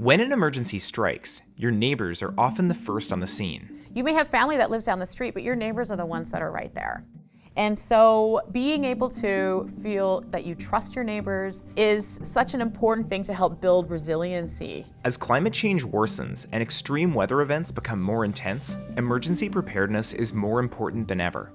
When an emergency strikes, your neighbors are often the first on the scene. You may have family that lives down the street, but your neighbors are the ones that are right there. And so being able to feel that you trust your neighbors is such an important thing to help build resiliency. As climate change worsens and extreme weather events become more intense, emergency preparedness is more important than ever.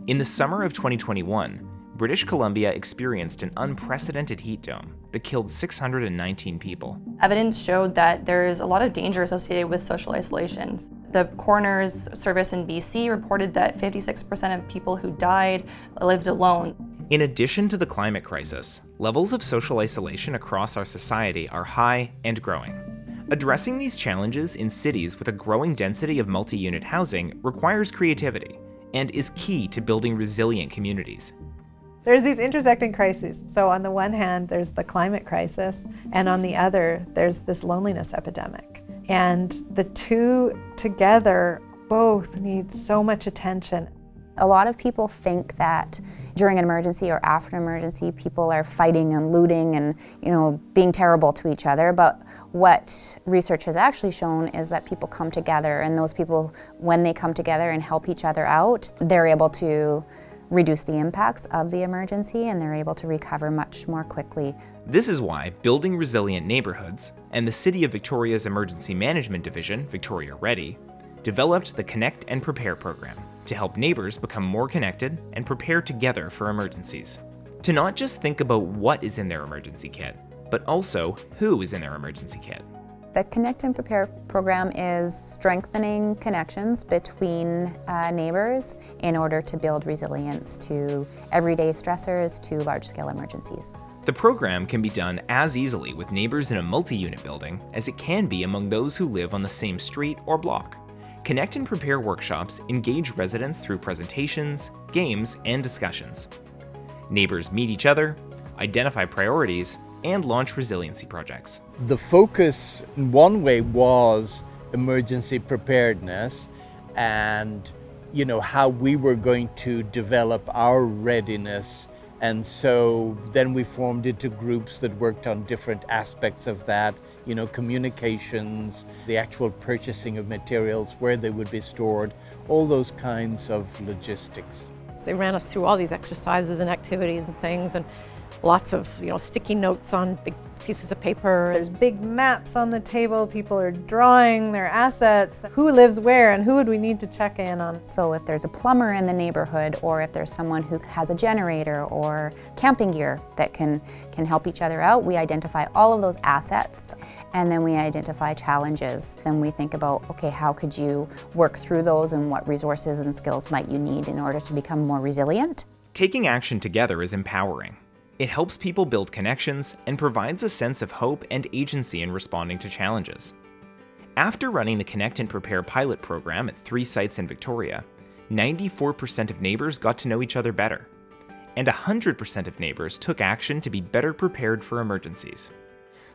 In the summer of 2021, British Columbia experienced an unprecedented heat dome that killed 619 people. Evidence showed that there is a lot of danger associated with social isolations. The coroner's service in BC reported that 56% of people who died lived alone. In addition to the climate crisis, levels of social isolation across our society are high and growing. Addressing these challenges in cities with a growing density of multi-unit housing requires creativity and is key to building resilient communities. There's these intersecting crises. So on the one hand, there's the climate crisis, and on the other, there's this loneliness epidemic. And the two together both need so much attention. A lot of people think that during an emergency or after an emergency, people are fighting and looting and, being terrible to each other. But what research has actually shown is that people come together, and those people, when they come together and help each other out, they're able to reduce the impacts of the emergency, and they're able to recover much more quickly. This is why Building Resilient Neighborhoods and the City of Victoria's Emergency Management Division, Victoria Ready, developed the Connect and Prepare program to help neighbors become more connected and prepare together for emergencies. To not just think about what is in their emergency kit, but also who is in their emergency kit. The Connect and Prepare program is strengthening connections between neighbors in order to build resilience to everyday stressors to large-scale emergencies. The program can be done as easily with neighbors in a multi-unit building as it can be among those who live on the same street or block. Connect and Prepare workshops engage residents through presentations, games, and discussions. Neighbors meet each other, identify priorities, and launch resiliency projects. The focus in one way was emergency preparedness and how we were going to develop our readiness. And so then we formed into groups that worked on different aspects of that, communications, the actual purchasing of materials, where they would be stored, all those kinds of logistics. They ran us through all these exercises and activities and things, and lots of sticky notes on big pieces of paper. There's big maps on the table. People are drawing their assets. Who lives where and who would we need to check in on? So if there's a plumber in the neighborhood, or if there's someone who has a generator or camping gear that can help each other out, we identify all of those assets, and then we identify challenges. Then we think about, okay, how could you work through those, and what resources and skills might you need in order to become more resilient? Taking action together is empowering. It helps people build connections and provides a sense of hope and agency in responding to challenges. After running the Connect and Prepare pilot program at 3 sites in Victoria, 94% of neighbors got to know each other better, and 100% of neighbors took action to be better prepared for emergencies.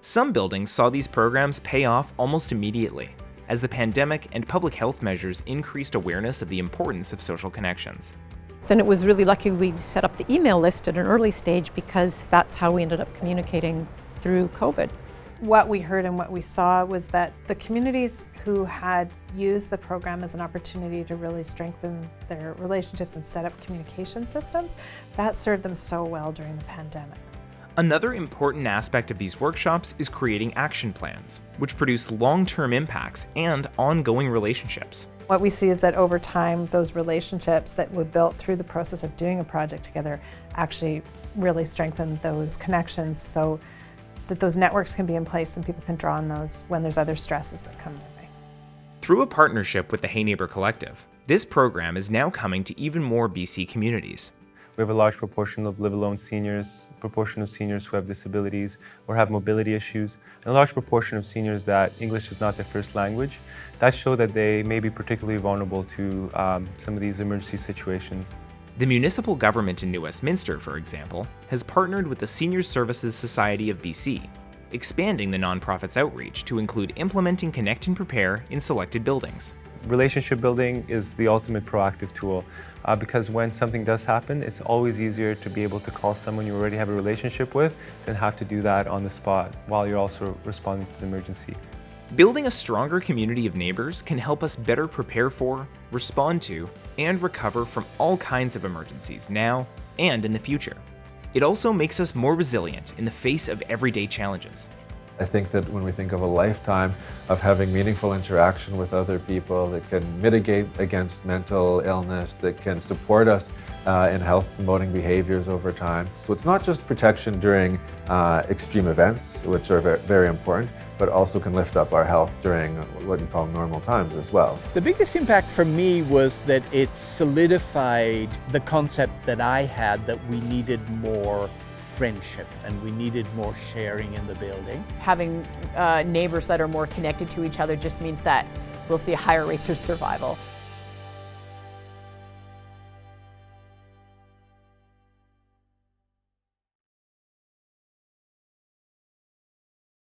Some buildings saw these programs pay off almost immediately, as the pandemic and public health measures increased awareness of the importance of social connections. Then it was really lucky we set up the email list at an early stage, because that's how we ended up communicating through COVID. What we heard and what we saw was that the communities who had used the program as an opportunity to really strengthen their relationships and set up communication systems, that served them so well during the pandemic. Another important aspect of these workshops is creating action plans, which produce long-term impacts and ongoing relationships. What we see is that over time, those relationships that were built through the process of doing a project together actually really strengthen those connections, so that those networks can be in place and people can draw on those when there's other stresses that come their way. Through a partnership with the Hey Neighbour Collective, this program is now coming to even more BC communities. We have a large proportion of live-alone seniors, proportion of seniors who have disabilities or have mobility issues, and a large proportion of seniors that English is not their first language. That show that they may be particularly vulnerable to some of these emergency situations. The municipal government in New Westminster, for example, has partnered with the Senior Services Society of BC, expanding the nonprofit's outreach to include implementing Connect and Prepare in selected buildings. Relationship building is the ultimate proactive tool because when something does happen, it's always easier to be able to call someone you already have a relationship with than have to do that on the spot while you're also responding to the emergency. Building a stronger community of neighbors can help us better prepare for, respond to, and recover from all kinds of emergencies now and in the future. It also makes us more resilient in the face of everyday challenges. I think that when we think of a lifetime of having meaningful interaction with other people that can mitigate against mental illness, that can support us in health promoting behaviors over time. So it's not just protection during extreme events, which are very important, but also can lift up our health during what we call normal times as well. The biggest impact for me was that it solidified the concept that I had that we needed more friendship and we needed more sharing in the building. Having neighbors that are more connected to each other just means that we'll see higher rates of survival.